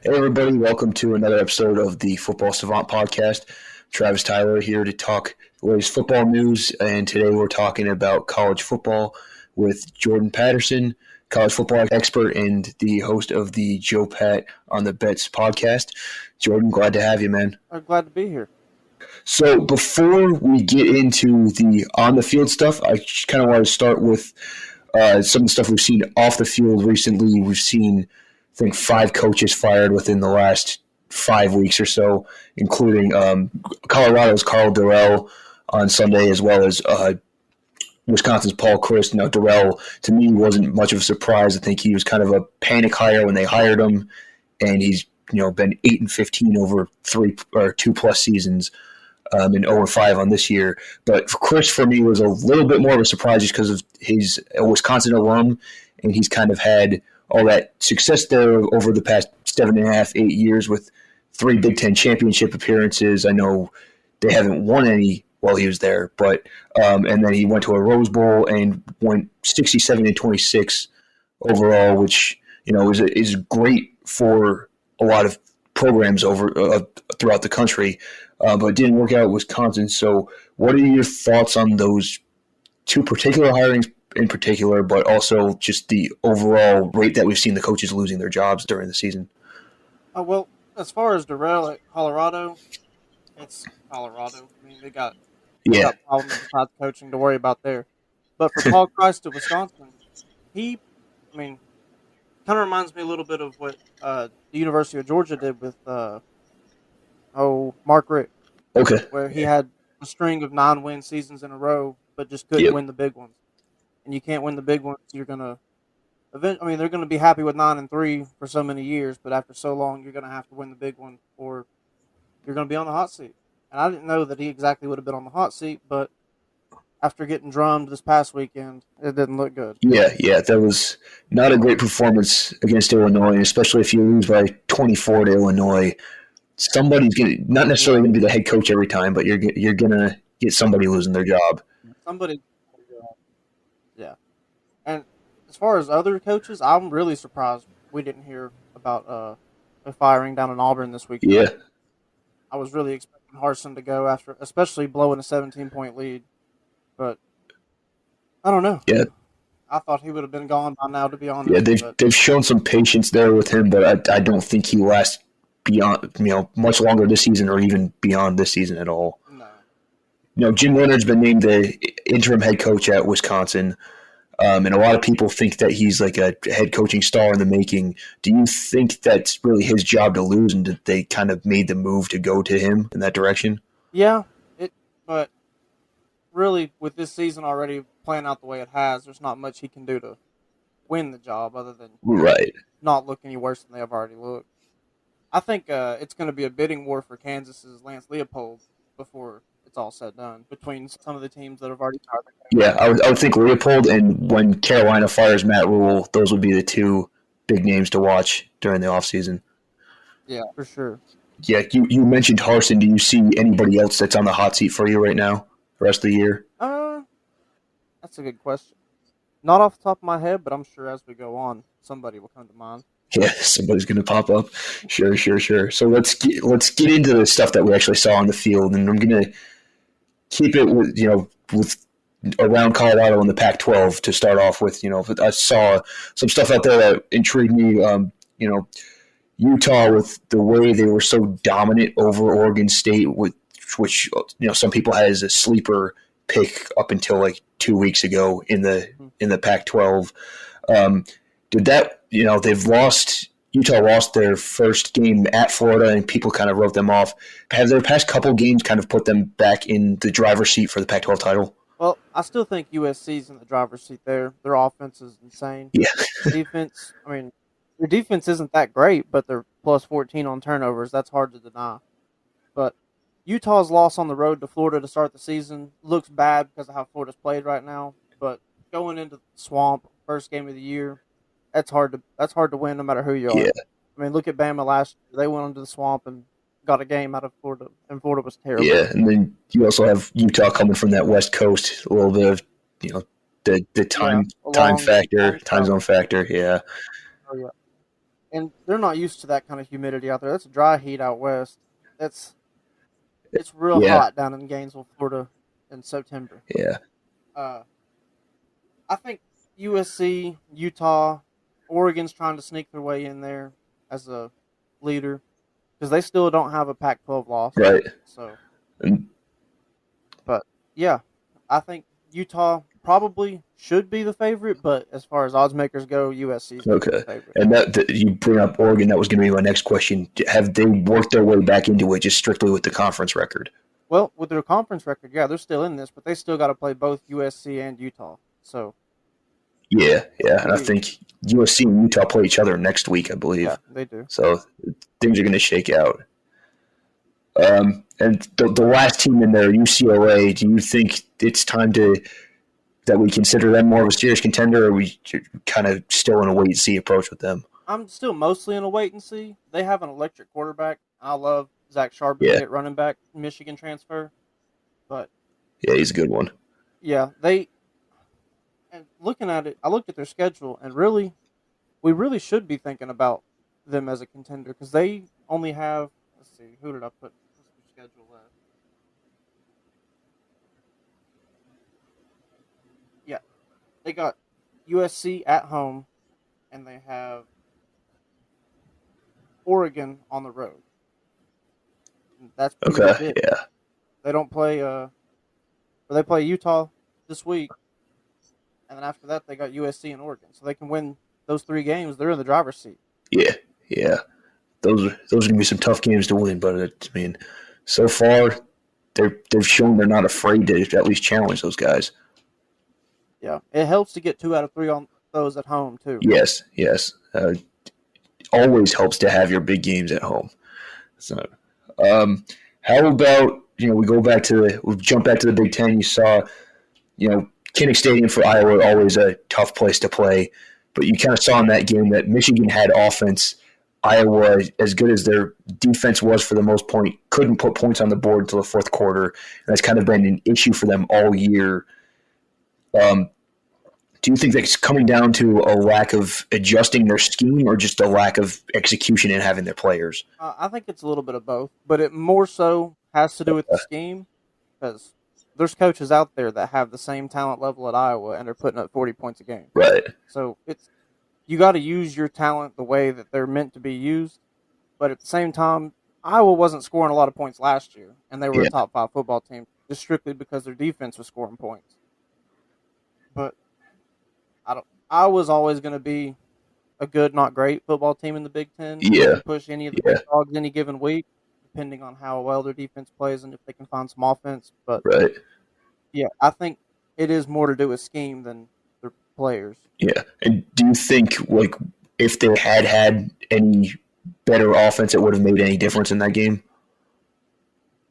Hey everybody, welcome to another episode of the Football Savant podcast. Travis Tyler here to talk the latest football news, and today we're talking about college football with Jordan Patterson, college football expert and the host of the Joe Pat on the Bets podcast. Jordan, glad to have you, man. I'm glad to be here. So before we get into the on-the-field stuff, I kind of want to start with some of the stuff we've seen off the field recently. We've seen, I think, 5 coaches fired within the last 5 weeks or so, including Colorado's Karl Dorrell on Sunday, as well as Wisconsin's Paul Chryst. Now, Dorrell, to me, wasn't much of a surprise. I think he was kind of a panic hire when they hired him, and he's been 8-15 over 2+ seasons. And 0-5 on this year. But Chris, for me, was a little bit more of a surprise just because of his Wisconsin alum, and he's kind of had all that success there over the past 7.5, 8 years with 3 Big Ten championship appearances. I know they haven't won any while he was there, but and then he went to a Rose Bowl and went 67-26 overall, which is great for a lot of programs over throughout the country. But it didn't work out at Wisconsin. So what are your thoughts on those 2 particular hirings in particular, but also just the overall rate that we've seen the coaches losing their jobs during the season? Well, as far as Dorrell at Colorado, it's Colorado. I mean, they got problems besides coaching to worry about there. But for Paul Chryst at Wisconsin, kind of reminds me a little bit of what the University of Georgia did with Mark Richt. Okay. Where he had a string of 9-win seasons in a row, but just couldn't win the big ones. And you can't win the big ones. They're going to be happy with 9-3 for so many years, but after so long, you're going to have to win the big one, or you're going to be on the hot seat. And I didn't know that he exactly would have been on the hot seat, but after getting drummed this past weekend, it didn't look good. Yeah, that was not a great performance against Illinois, especially if you lose by 24 to Illinois. Somebody's not necessarily going to be the head coach every time, but you're going to get somebody losing their job. Yeah. And as far as other coaches, I'm really surprised we didn't hear about a firing down in Auburn this week. Yeah. I was really expecting Harsin to go after, especially blowing a 17-point lead, but I don't know. Yeah. I thought he would have been gone by now, to be honest. Yeah, they've shown some patience there with him, but I don't think he lasts beyond much longer this season or even beyond this season at all. No. Jim Leonard's been named the interim head coach at Wisconsin, and a lot of people think that he's like a head coaching star in the making. Do you think that's really his job to lose, and that they kind of made the move to go to him in that direction? Yeah, but really with this season already playing out the way it has, there's not much he can do to win the job other than not look any worse than they have already looked. I think it's going to be a bidding war for Kansas's Lance Leopold before it's all said and done between some of the teams that have already started. Yeah, I would think Leopold, and when Carolina fires Matt Rule, those would be the 2 big names to watch during the offseason. Yeah, for sure. Yeah, you mentioned Harsin. Do you see anybody else that's on the hot seat for you right now the rest of the year? That's a good question. Not off the top of my head, but I'm sure as we go on, somebody will come to mind. Yeah, somebody's going to pop up. Sure. So let's get into the stuff that we actually saw on the field, and I'm going to keep it with around Colorado in the Pac-12 to start off with. I saw some stuff out there that intrigued me. Utah, with the way they were so dominant over Oregon State, which some people had as a sleeper pick up until like 2 weeks ago in the Pac-12. Did that? Utah lost their first game at Florida, and people kind of wrote them off. Have their past couple games kind of put them back in the driver's seat for the Pac-12 title? Well, I still think USC's in the driver's seat there. Their offense is insane. Yeah. Defense, their defense isn't that great, but they're plus 14 on turnovers. That's hard to deny. But Utah's loss on the road to Florida to start the season looks bad because of how Florida's played right now. But going into the Swamp, first game of the year, that's hard to win no matter who you are. Yeah. Look at Bama last year. They went into the Swamp and got a game out of Florida, and Florida was terrible. Yeah, and then you also have Utah coming from that West Coast, a little bit of the time zone factor. Yeah. Oh, yeah. and they're not used to that kind of humidity out there. That's a dry heat out west. It's real Yeah, hot down in Gainesville, Florida, in September. yeah, Uh, I think USC, Utah, Oregon's trying to sneak their way in there as a leader because they still don't have a Pac-12 loss. right. So, And, but yeah, I think Utah probably should be the favorite, but as far as odds makers go, USC's going to be okay. the favorite. And that you bring up Oregon. That was going to be my next question. Have they worked their way back into it just strictly with the conference record? Well, with their conference record, yeah, they're still in this, but they still got to play both USC and Utah. So, Yeah, yeah. And I think USC and Utah play each other next week, I believe. yeah, they do. So things are going to shake out. And the last team in there, UCLA, do you think it's time that we consider them more of a serious contender, or are we kind of still in a wait and see approach with them? I'm still mostly in a wait and see. They have an electric quarterback. I love Zach Yeah. Charbonnet, running back, Michigan transfer. But Yeah, he's a good one. yeah, and looking at it, I looked at their schedule, and we really should be thinking about them as a contender because they only have. Let's see, who did I put? What's their schedule left? Yeah, they got USC at home, and they have Oregon on the road. And that's pretty much Okay, it. yeah. They don't play. Or they play Utah this week, and then after that they got USC and Oregon. So they can win those 3 games. They're in the driver's seat. Yeah, yeah. Those are going to be some tough games to win, but I mean, so far they've shown they're not afraid to at least challenge those guys. Yeah, it helps to get 2 out of 3 on those at home too. Yes, yes. Always helps to have your big games at home. So, how about we jump back to the Big Ten. You saw Kinnick Stadium for Iowa, always a tough place to play, but you kind of saw in that game that Michigan had offense. Iowa, as good as their defense was for the most part, couldn't put points on the board until the fourth quarter, and that's kind of been an issue for them all year. Do you think that's coming down to a lack of adjusting their scheme or just a lack of execution in having their players? I think it's a little bit of both, but it more so has to do with the scheme because there's coaches out there that have the same talent level at Iowa and they're putting up 40 points a game. Right. So you got to use your talent the way that they're meant to be used, but at the same time, Iowa wasn't scoring a lot of points last year, and they were a top 5 football team just strictly because their defense was scoring points. But Iowa's always going to be a good, not great football team in the Big Ten. Yeah. They can push any of the big dogs any given week, depending on how well their defense plays and if they can find some offense. But right. Yeah, I think it is more to do with scheme than their players. Yeah. And do you think if they had any better offense, it would have made any difference in that game?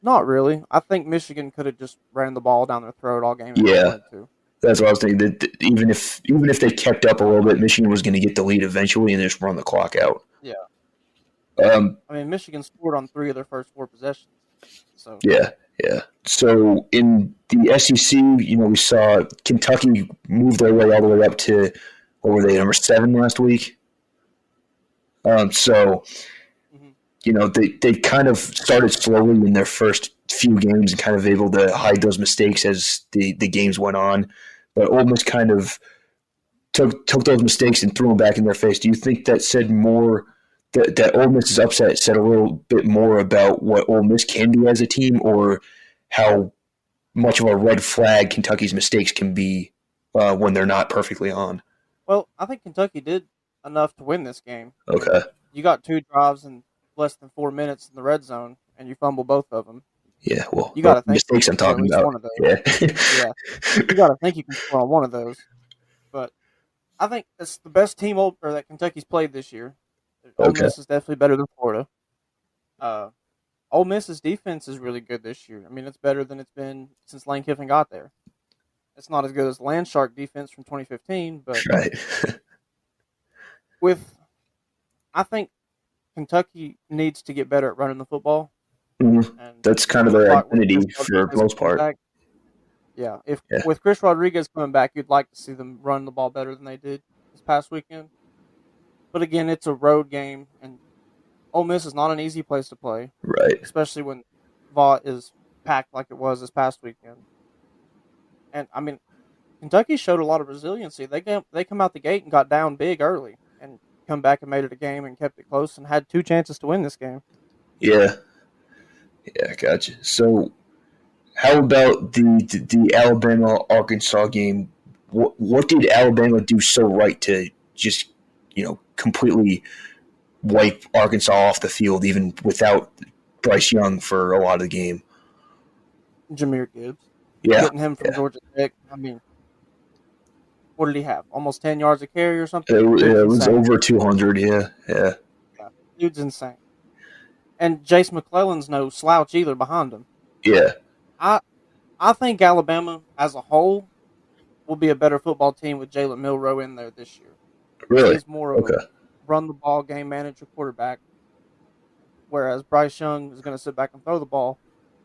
Not really. I think Michigan could have just ran the ball down their throat all game if Yeah. they wanted to. That's what I was thinking. That even if they kept up a little bit, Michigan was going to get the lead eventually and just run the clock out. Yeah. I mean, Michigan scored on 3 of their first 4 possessions. So yeah. So in the SEC, we saw Kentucky move their way all the way up to what were they, number 7 last week? They kind of started slowly in their first few games and kind of able to hide those mistakes as the games went on. But Ole Miss kind of took those mistakes and threw them back in their face. Do you think that said more that Ole Miss's upset said a little bit more about what Ole Miss can do as a team, or how much of a red flag Kentucky's mistakes can be when they're not perfectly on? Well, I think Kentucky did enough to win this game. Okay. You got 2 drives in less than 4 minutes in the red zone, and you fumble both of them. Yeah, well, you got to think mistakes I'm talking about. One of those. Yeah, you got to think you can score on one of those. But I think it's the best team that Kentucky's played this year. Ole Miss is definitely better than Florida. Ole Miss's defense is really good this year. I mean, it's better than it's been since Lane Kiffin got there. It's not as good as Landshark defense from 2015, but right. I think Kentucky needs to get better at running the football. Mm-hmm. That's kind of their identity for the most part. With Chris Rodriguez coming back, you'd like to see them run the ball better than they did this past weekend. But again, it's a road game, and Ole Miss is not an easy place to play, Right. especially when Vaught is packed like it was this past weekend. And I mean, Kentucky showed a lot of resiliency. They come out the gate and got down big early, and come back and made it a game and kept it close and had 2 chances to win this game. Yeah. Yeah, gotcha. So, how about the Alabama Arkansas game? What did Alabama do so right to just completely wipe Arkansas off the field, even without Bryce Young for a lot of the game? Jahmyr Gibbs, getting him from Georgia Tech. I mean, what did he have? Almost 10 yards a carry or something? It was over 200, yeah. Dude's insane. And Jace McClellan's no slouch either behind him. Yeah. I think Alabama as a whole will be a better football team with Jalen Milroe in there this year. Really? He's more of a run-the-ball, game-manager quarterback, whereas Bryce Young is going to sit back and throw the ball.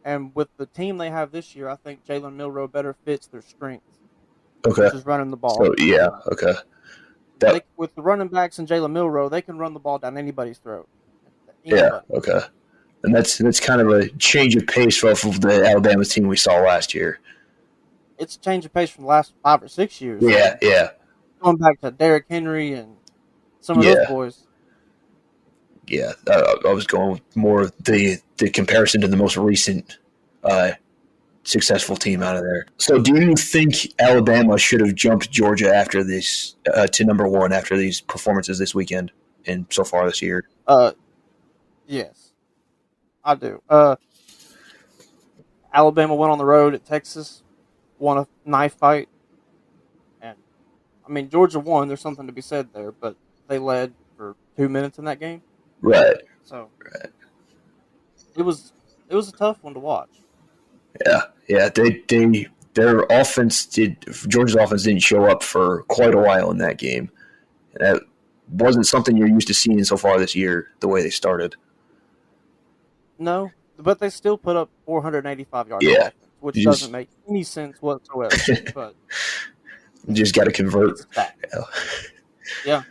And with the team they have this year, I think Jalen Milroe better fits their strengths. Okay. Which is running the ball. So, yeah, okay. With the running backs and Jalen Milroe, they can run the ball down anybody's throat. Yeah, okay. And that's kind of a change of pace off of the Alabama team we saw last year. It's a change of pace from the last 5 or 6 years. Yeah. Going back to Derrick Henry and some of those boys. Yeah, I was going with more the comparison to the most recent successful team out of there. So do you think Alabama should have jumped Georgia after this to number 1 after these performances this weekend and so far this year? Yes, I do. Alabama went on the road at Texas, won a knife fight. And, I mean, Georgia won. There's something to be said there, but they led for 2 minutes in that game. Right. So it was a tough one to watch. Yeah. Their offense Georgia's offense didn't show up for quite a while in that game. And that wasn't something you're used to seeing so far this year, the way they started. No, but they still put up 485 yards of offense, which doesn't make any sense whatsoever. But you just got to convert. Yeah.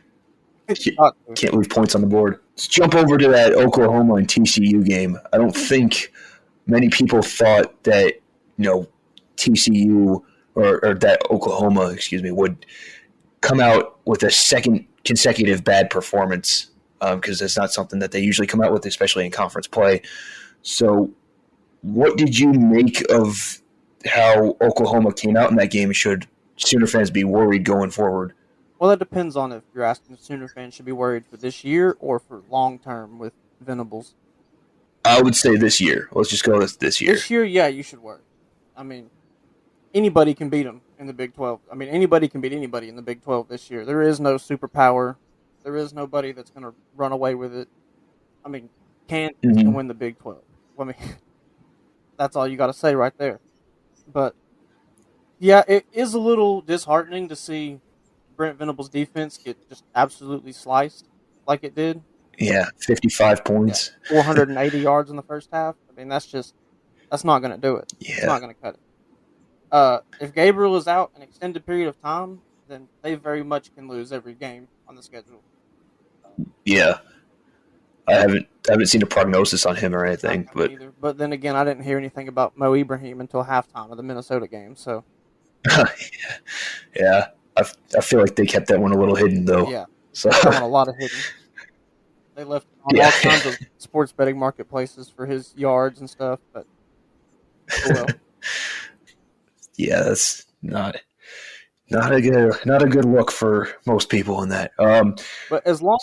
Can't leave points on the board. Let's jump over to that Oklahoma and TCU game. I don't think many people thought that TCU or that Oklahoma, would come out with a second consecutive bad performance because that's not something that they usually come out with, especially in conference play. So, what did you make of how Oklahoma came out in that game? Should Sooner fans be worried going forward? Well, that depends on if you're asking if Sooner fans should be worried for this year or for long term with Venables. I would say this year. Let's just go with this year. This year, yeah, you should worry. I mean, anybody can beat them in the Big 12. I mean, anybody can beat anybody in the Big 12 this year. There is no superpower. There is nobody that's going to run away with it. I mean, can win the Big 12. I mean, that's all you got to say right there. But, yeah, it is a little disheartening to see Brent Venables' defense get just absolutely sliced like it did. Yeah, 55 points. Yeah, 480 yards in the first half. I mean, that's not going to do it. Yeah. It's not going to cut it. If Gabriel is out an extended period of time, then they very much can lose every game on the schedule. Yeah. I haven't seen a prognosis on him or anything. But then again, I didn't hear anything about Mo Ibrahim until halftime of the Minnesota game. So yeah. I feel like they kept that one a little hidden, though. Yeah, so that one a lot of hidden. They left on all kinds of sports betting marketplaces for his yards and stuff, but well. Yeah, that's not a good look for most people in that. But as long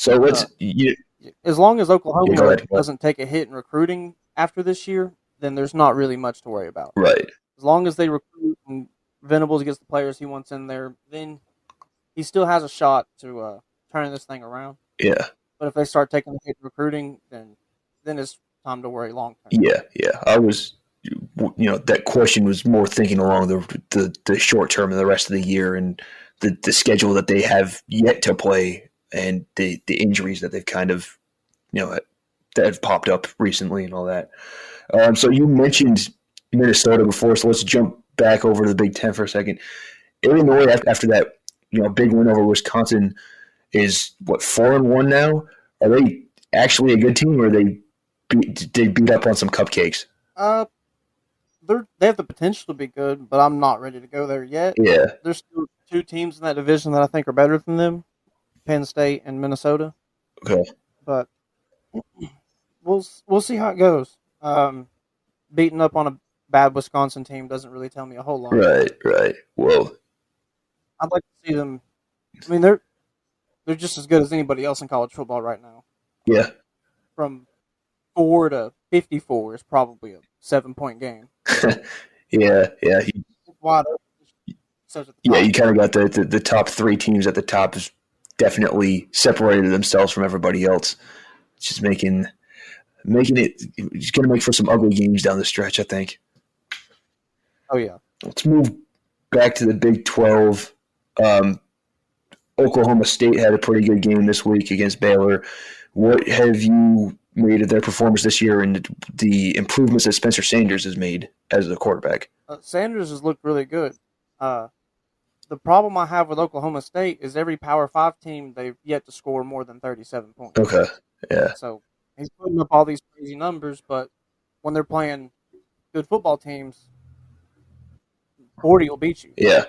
as Oklahoma doesn't take a hit in recruiting after this year, then there's not really much to worry about. Right. As long as they recruit and Venables gets the players he wants in there, then he still has a shot to turn this thing around. Yeah. But if they start taking a hit in recruiting, then it's time to worry long term. Yeah. I was, that question was more thinking along the short term and the rest of the year and the schedule that they have yet to play and the injuries that they've kind of, that have popped up recently and all that. So you mentioned Minnesota before, so let's jump back over to the Big Ten for a second. Illinois, after that, big win over Wisconsin, is 4-1 now. Are they actually a good team, or they beat up on some cupcakes? They have the potential to be good, but I'm not ready to go there yet. Yeah. There's still two teams in that division that I think are better than them, Penn State and Minnesota. Okay. But we'll see how it goes. Beating up on a bad Wisconsin team doesn't really tell me a whole lot. Right. Well, I'd like to see them. I mean, they're just as good as anybody else in college football right now. Yeah. From 4 to 54 is probably a 7-point game. yeah. Wide open. Yeah, you kind of got the top three teams at the top is definitely separated themselves from everybody else. It's just making it. It's going to make for some ugly games down the stretch, I think. Oh yeah. Let's move back to the Big 12. Oklahoma State had a pretty good game this week against Baylor. What have you made of their performance this year and the improvements that Spencer Sanders has made as a quarterback? Sanders has looked really good. The problem I have with Oklahoma State is every Power 5 team, they've yet to score more than 37 points. Okay, yeah. So he's putting up all these crazy numbers, but when they're playing good football teams, 40 will beat you. Yeah.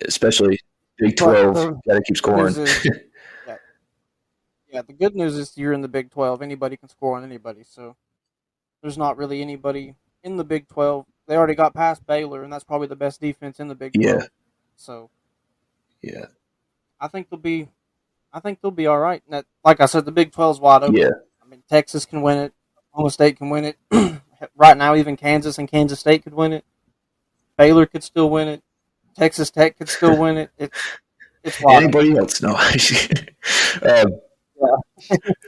Especially Big 12, got to keep scoring. Yeah, the good news is you're in the Big 12. Anybody can score on anybody, so there's not really anybody in the Big 12. They already got past Baylor, and that's probably the best defense in the Big 12. Yeah. So, yeah, I think they'll be all right. And that, like I said, the Big 12's wide open. Yeah. I mean, Texas can win it. Oklahoma State can win it. Right now, even Kansas and Kansas State could win it. Baylor could still win it. Texas Tech could still win it. It's wild. Anybody else? No.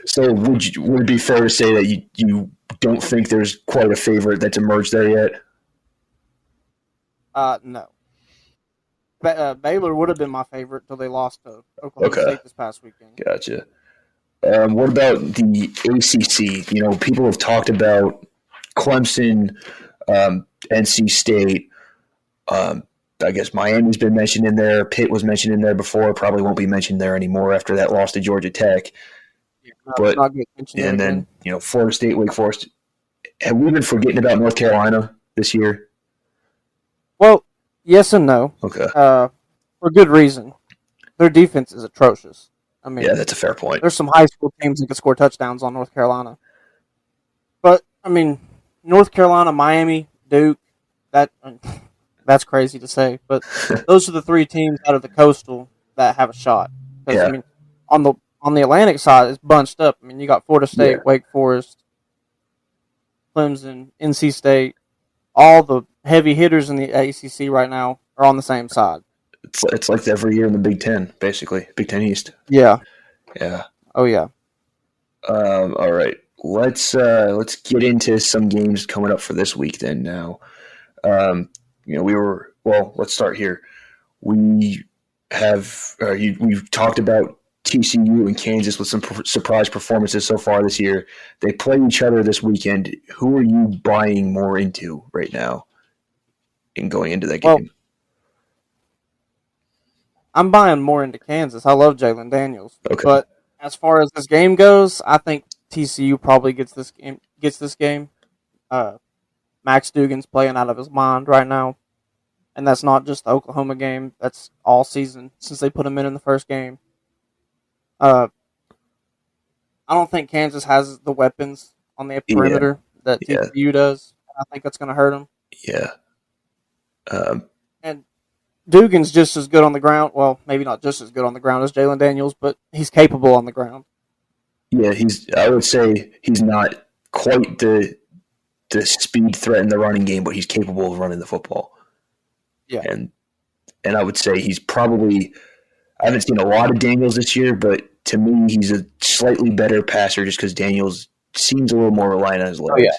So would it be fair to say that you don't think there's quite a favorite that's emerged there yet? No. Baylor would have been my favorite until they lost to Oklahoma State this past weekend. Gotcha. What about the ACC? You know, people have talked about Clemson, NC State. I guess Miami's been mentioned in there. Pitt was mentioned in there before. Probably won't be mentioned there anymore after that loss to Georgia Tech. Yeah, not good and then, Florida State, Wake Forest. Have we been forgetting about North Carolina this year? Well, yes and no. Okay. For good reason. Their defense is atrocious. I mean, yeah, that's a fair point. There's some high school teams that can score touchdowns on North Carolina. But, I mean, North Carolina, Miami, Duke, that's crazy to say. But those are the three teams out of the Coastal that have a shot. Yeah. I mean, on the Atlantic side, it's bunched up. I mean, you got Florida State, Wake Forest, Clemson, NC State. All the heavy hitters in the ACC right now are on the same side. It's like every year in the Big Ten, basically. Big Ten East. Yeah. Yeah. Oh, yeah. All right. Let's get into some games coming up for this week then now. Let's start here. We've talked about TCU and Kansas with some surprise performances so far this year. They play each other this weekend. Who are you buying more into right now in going into that game? Well, I'm buying more into Kansas. I love Jalen Daniels. Okay. But as far as this game goes, I think TCU probably gets this game. Max Dugan's playing out of his mind right now. And that's not just the Oklahoma game. That's all season since they put him in the first game. I don't think Kansas has the weapons on the perimeter that TCU does. I think that's going to hurt them. Yeah. And Dugan's just as good on the ground. Well, maybe not just as good on the ground as Jalen Daniels, but he's capable on the ground. Yeah, I would say he's not quite the speed threat in the running game, but he's capable of running the football. Yeah. And I would say he's probably – I haven't seen a lot of Daniels this year, but to me he's a slightly better passer just because Daniels seems a little more reliant on his legs. Oh, yeah.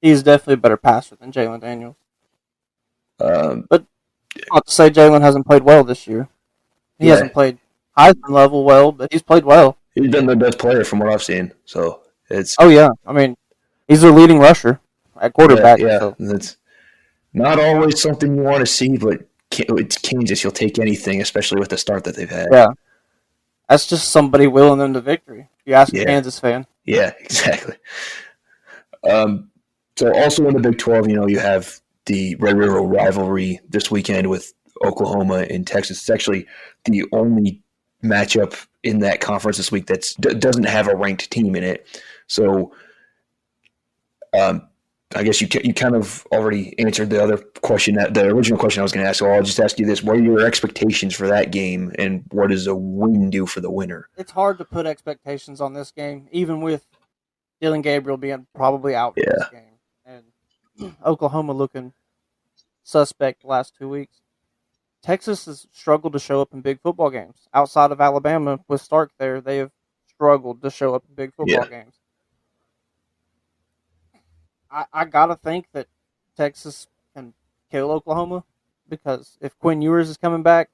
He's definitely a better passer than Jalen Daniels. But not to say Jalen hasn't played well this year. He hasn't played Heisman level well, but he's played well. He's been the best player from what I've seen. So it's – Oh, yeah. I mean, he's their leading rusher at quarterback. Yeah. So. That's not always something you want to see, but it's Kansas. You'll take anything, especially with the start that they've had. Yeah, that's just somebody willing them to victory. If you ask a Kansas fan. Yeah, exactly. So also in the Big 12, you have the Red River rivalry this weekend with Oklahoma and Texas. It's actually the only matchup in that conference this week that doesn't have a ranked team in it. So I guess you kind of already answered the other question, the original question I was going to ask. So I'll just ask you this: what are your expectations for that game, and what does a win do for the winner? It's hard to put expectations on this game, even with Dylan Gabriel being probably out for this game, and Oklahoma looking suspect the last 2 weeks. Texas has struggled to show up in big football games. Outside of Alabama, with Stark there, they have struggled to show up in big football games. I gotta think that Texas can kill Oklahoma, because if Quinn Ewers is coming back,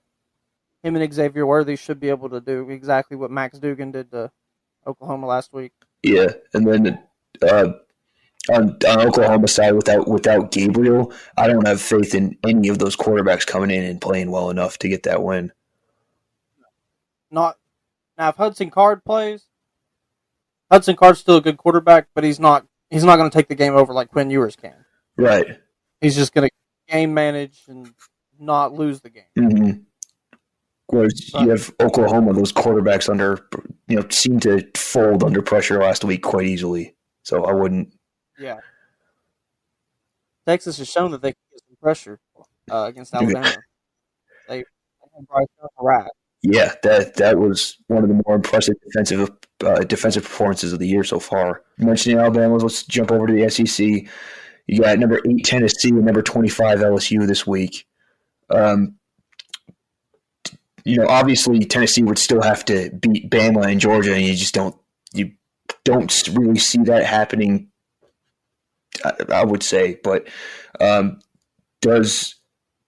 him and Xavier Worthy should be able to do exactly what Max Duggan did to Oklahoma last week. Yeah, and then on Oklahoma side, without Gabriel, I don't have faith in any of those quarterbacks coming in and playing well enough to get that win. Not now, if Hudson Card plays, Hudson Card's still a good quarterback, but he's not going to take the game over like Quinn Ewers can. Right. He's just going to game manage and not lose the game. Mm-hmm. Whereas you have Oklahoma, those quarterbacks seem to fold under pressure last week quite easily. So I wouldn't. Yeah. Texas has shown that they can get some pressure against Alabama. They Bryce Young. Yeah, that was one of the more impressive defensive performances of the year so far. Mentioning Alabama, let's jump over to the SEC. You got number 8 Tennessee and number 25 LSU this week. Obviously Tennessee would still have to beat Bama and Georgia, and you don't really see that happening, I would say. But does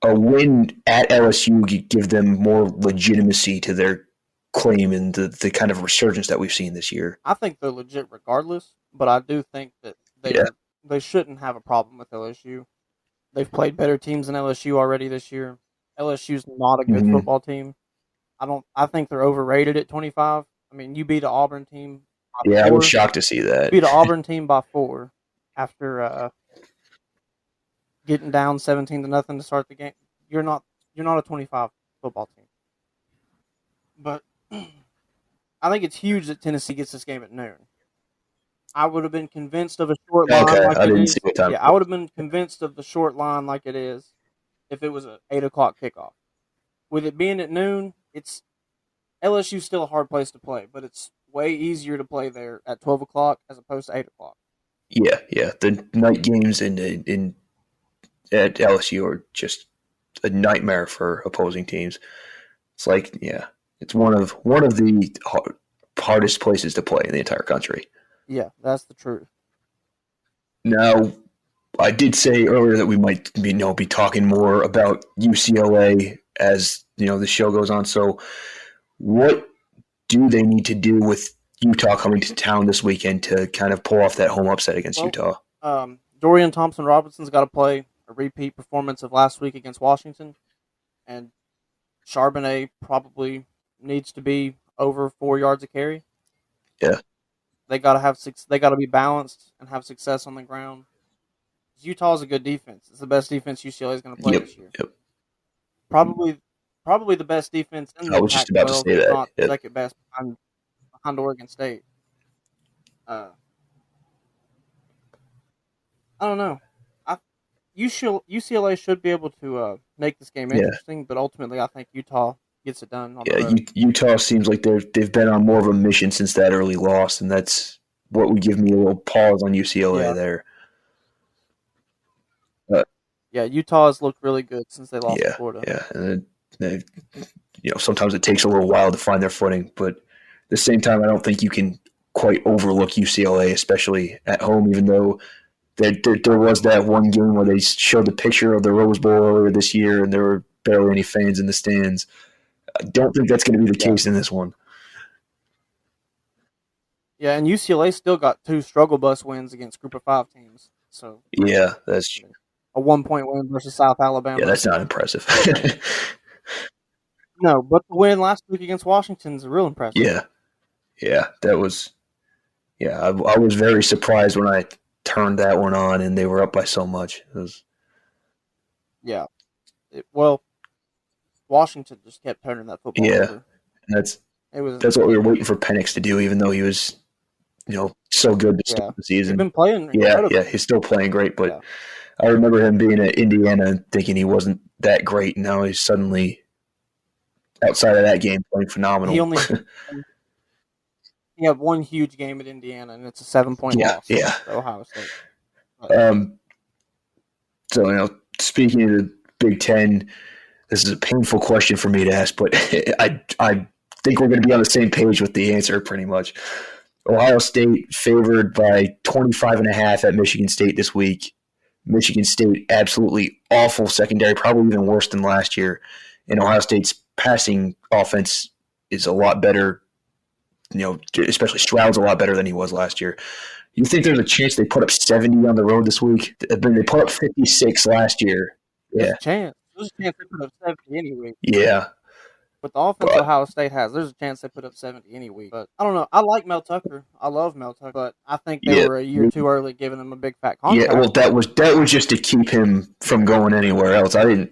a win at LSU give them more legitimacy to their claim and the kind of resurgence that we've seen this year? I think they're legit regardless, but I do think that they shouldn't have a problem with LSU. They've played better teams than LSU already this year. LSU's not a good football team. I think they're overrated at 25. I mean, you beat an Auburn team by 4. I was shocked to see that. You beat an Auburn team by 4 after getting down 17-0 to start the game. You're not a 25 football team. But I think it's huge that Tennessee gets this game at noon. I would have been convinced of a short line like it is. I would have been convinced of the short line like it is if it was an 8 o'clock kickoff. With it being at noon, it's LSU's still a hard place to play, but it's way easier to play there at 12 o'clock as opposed to 8 o'clock. Yeah. The night games at LSU are just a nightmare for opposing teams. It's like, it's one of the hardest places to play in the entire country. Yeah, that's the truth. Now, I did say earlier that we might be talking more about UCLA as the show goes on. So, what do they need to do with Utah coming to town this weekend to kind of pull off that home upset against Utah? Dorian Thompson-Robinson's got to play a repeat performance of last week against Washington, and Charbonnet probably needs to be over 4 yards a carry. Yeah, they got to be balanced and have success on the ground. Utah's a good defense. It's the best defense UCLA is going to play this year. Yep. Probably the best defense in the I was just about to say that. Not second best behind Oregon State. I don't know. UCLA should be able to make this game interesting, but ultimately I think Utah gets it done. Utah seems like they've been on more of a mission since that early loss, and that's what would give me a little pause on UCLA there. Utah has looked really good since they lost to Florida. Yeah, and sometimes it takes a little while to find their footing, but at the same time, I don't think you can quite overlook UCLA, especially at home, even though there was that one game where they showed the picture of the Rose Bowl earlier this year, and there were barely any fans in the stands. I don't think that's going to be the case in this one. Yeah, and UCLA still got 2 struggle bus wins against Group of 5 teams. So yeah, that's true. a 1-point win versus South Alabama. Yeah, that's not impressive. No, but the win last week against Washington is real impressive. Yeah, that was. Yeah, I was very surprised when I turned that one on and they were up by so much. Yeah. Well, Washington just kept turning that football over. That's what we were waiting for Penix to do, even though he was, so good to start the season. He's been playing incredible. Yeah, he's still playing great, but I remember him being at Indiana and thinking he wasn't that great. Now he's suddenly, outside of that game, playing phenomenal. He had one huge game at Indiana, and it's a 7-point loss to Ohio State. So, speaking of the Big Ten, this is a painful question for me to ask, but I think we're going to be on the same page with the answer pretty much. Ohio State favored by 25.5 at Michigan State this week. Michigan State absolutely awful secondary, probably even worse than last year. And Ohio State's passing offense is a lot better, especially Stroud's a lot better than he was last year. You think there's a chance they put up 70 on the road this week? They put up 56 last year. There's a chance. There's a chance they put up 70 anyway. Yeah. With the offense Ohio State has, there's a chance they put up 70 any week. But I don't know. I like Mel Tucker. I love Mel Tucker, but I think they were a year too early giving him a big fat contract. Yeah, well, that was just to keep him from going anywhere else. I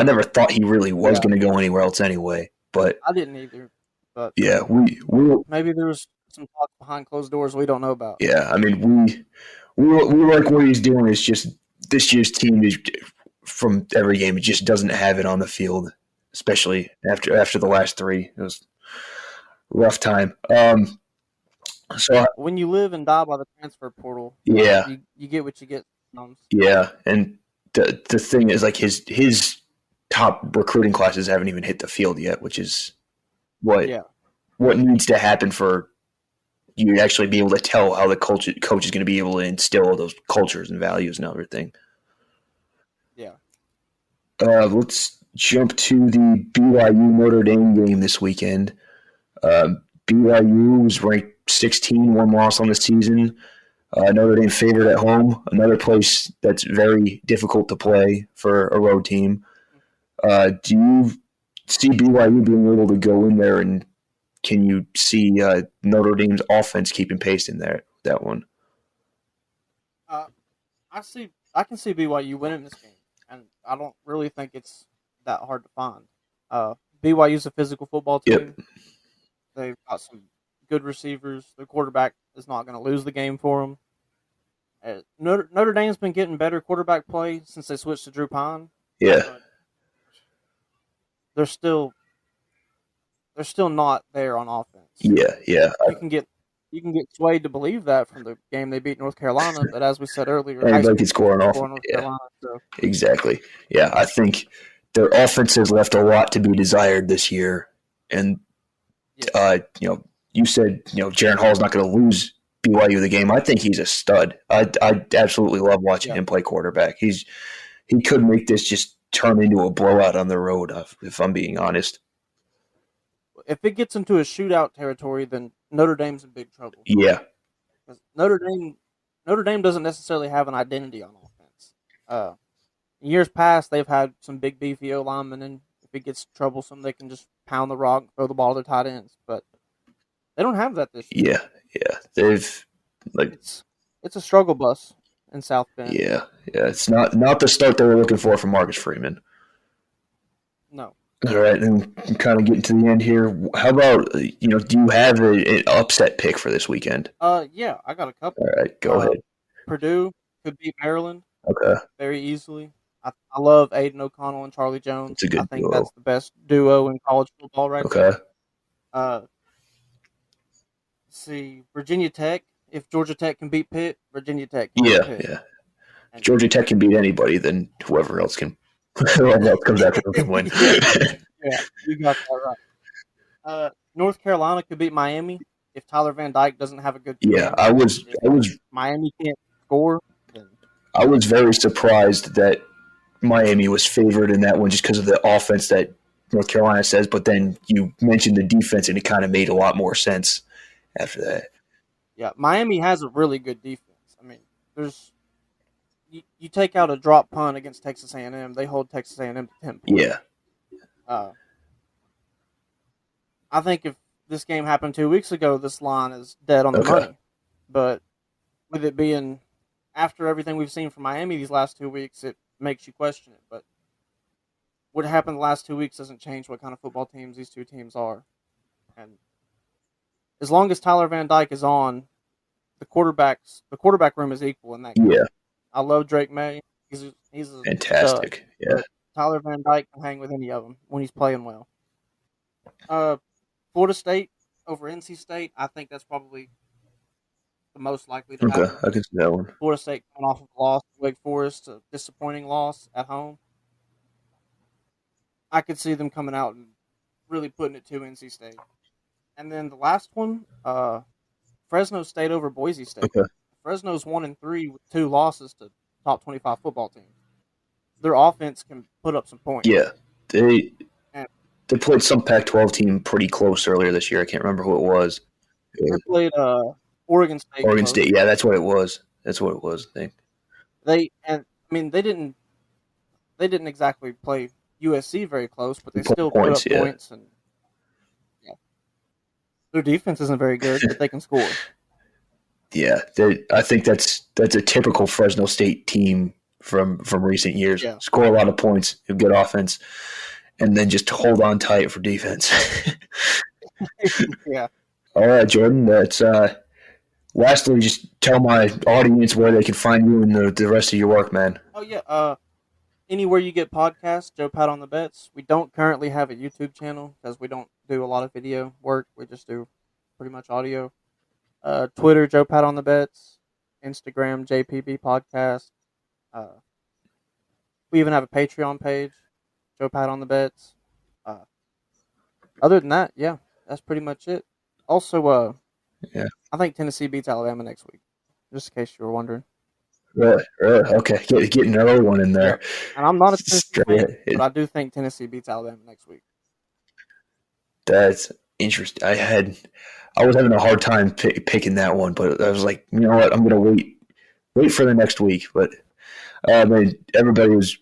never thought he really was going to go anywhere else anyway. But I didn't either. But yeah, we maybe there was some talk behind closed doors we don't know about. Yeah, I mean we like what he's doing. It's just this year's team is from every game. It just doesn't have it on the field. Especially after the last three. It was a rough time. So when you live and die by the transfer portal, you get what you get. Yeah, and the thing is, like, his top recruiting classes haven't even hit the field yet, which is what needs to happen for you to actually be able to tell how the coach is going to be able to instill those cultures and values and everything. Yeah. Let's jump to the BYU Notre Dame game this weekend. BYU was ranked 16, one loss on the season. Notre Dame favored at home, another place that's very difficult to play for a road team. Do you see BYU being able to go in there, and can you see Notre Dame's offense keeping pace in that one? I can see BYU winning this game, and I don't really think it's that hard to find. BYU's a physical football team. Yep. They've got some good receivers. Their quarterback is not going to lose the game for them. Notre Dame's been getting better quarterback play since they switched to Drew Pine. Yeah. They're still not there on offense. Yeah. You can get swayed to believe that from the game they beat North Carolina, but as we said earlier, anybody can score on offense. Carolina, so. Exactly. Yeah, I think their offense has left a lot to be desired this year, and you said Jaren Hall's not going to lose BYU the game. I think he's a stud. I absolutely love watching him play quarterback. He could make this just turn into a blowout on the road, if I'm being honest. If it gets into a shootout territory, then Notre Dame's in big trouble. Yeah. Notre Dame doesn't necessarily have an identity on offense. In years past, they've had some big beefy O linemen, and if it gets troublesome, they can just pound the rock and throw the ball to their tight ends. But they don't have that this year. Yeah. They've it's a struggle bus in South Bend. Yeah. It's not the start they were looking for from Marcus Freeman. No. All right, and kind of getting to the end here. How about do you have an upset pick for this weekend? Yeah, I got a couple. All right, go ahead. Purdue could beat Maryland. Okay. Very easily. I love Aiden O'Connell and Charlie Jones. It's a good I think duo. that's the best duo in college football right now. Okay. Let's see, Virginia Tech. If Georgia Tech can beat Pitt, Virginia Tech can beat Pitt. Yeah. If Georgia Tech can beat anybody, then whoever else can. Whoever else comes after them can win. Yeah, you got that right. North Carolina could beat Miami if Tyler Van Dyke doesn't have a good game. Yeah, I was Miami can't score. Then. I was very surprised that Miami was favored in that one just because of the offense that North Carolina says, but then you mentioned the defense and it kind of made a lot more sense after that. Yeah, Miami has a really good defense. I mean, you take out a drop punt against Texas A&M, they hold Texas A&M to 10 points. Yeah. I think if this game happened 2 weeks ago, this line is dead on the money. But with it being after everything we've seen from Miami these last 2 weeks, it makes you question it. But what happened the last 2 weeks doesn't change what kind of football teams these two teams are. And as long as Tyler Van Dyke is on, the quarterback room is equal in that game. Yeah. I love Drake May. He's a fantastic. Stud. Tyler Van Dyke can hang with any of them when he's playing well. Florida State over NC State, I think that's probably the most likely to happen. I can see that one. Florida State coming off of a loss to Wake Forest, a disappointing loss at home. I could see them coming out and really putting it to NC State. And then the last one, Fresno State over Boise State. Okay. Fresno's 1-3 with 2 losses to top 25 football teams. Their offense can put up some points. Yeah, they played some Pac-12 team pretty close earlier this year. I can't remember who it was. They played Oregon State. Oregon State, yeah, that's what it was. I think. They didn't exactly play USC very close, but they still put up points, and their defense isn't very good, but they can score. Yeah, I think that's a typical Fresno State team from recent years. Yeah. Score a lot of points, have good offense, and then just hold on tight for defense. Yeah. All right, Jordan. That's lastly, just tell my audience where they can find you and the rest of your work, man. Oh yeah. Anywhere you get podcasts, Joe Pat on the Bets. We don't currently have a YouTube channel because we don't do a lot of video work. We just do pretty much audio. Twitter, Joe Pat on the Bets. Instagram, JPB Podcast. We even have a Patreon page, Joe Pat on the Bets. Other than that, yeah, that's pretty much it. Also, I think Tennessee beats Alabama next week, just in case you were wondering. Really? Okay, getting an early one in there. Yeah. And I'm not a Tennessee fan, but I do think Tennessee beats Alabama next week. That's interesting. I was having a hard time picking that one, but I was like, you know what? I'm going to wait for the next week. But everybody was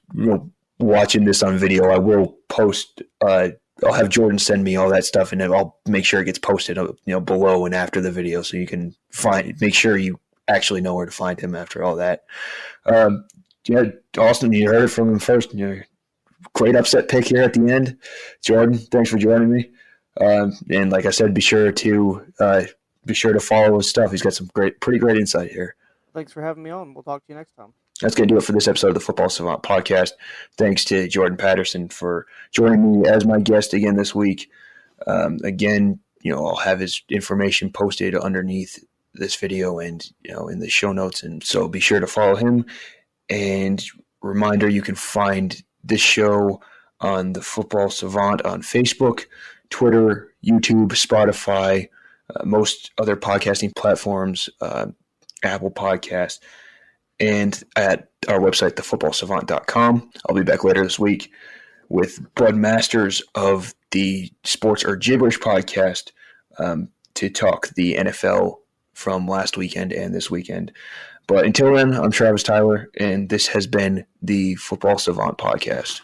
watching this on video. I will post. I'll have Jordan send me all that stuff, and then I'll make sure it gets posted, below and after the video, so you can make sure you actually know where to find him after all that. Austin, you heard it from him first. Great upset pick here at the end. Jordan, thanks for joining me. And like I said, be sure to follow his stuff. He's got some pretty great insight here. Thanks for having me on. We'll talk to you next time. That's going to do it for this episode of the Football Savant Podcast. Thanks to Jordan Patterson for joining me as my guest again this week. Again, I'll have his information posted underneath this video and in the show notes, and so be sure to follow him. And reminder, you can find this show on the Football Savant on Facebook, Twitter, YouTube, Spotify, most other podcasting platforms, Apple Podcasts, and at our website, thefootballsavant.com. I'll be back later this week with Bud Masters of the Sports or Gibberish podcast to talk the NFL from last weekend and this weekend. But until then, I'm Travis Tyler, and this has been the Football Savant Podcast.